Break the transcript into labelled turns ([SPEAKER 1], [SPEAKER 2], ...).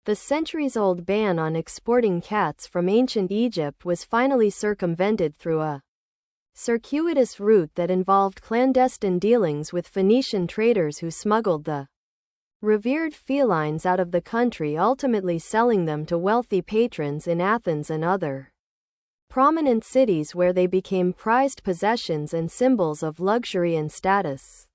[SPEAKER 1] The centuries-old ban on exporting cats from ancient Egypt was finally circumvented through a circuitous route that involved clandestine dealings with Phoenician traders who smuggled the revered felines out of the country, ultimately selling them to wealthy patrons in Athens and other prominent cities where they became prized possessions and symbols of luxury and status.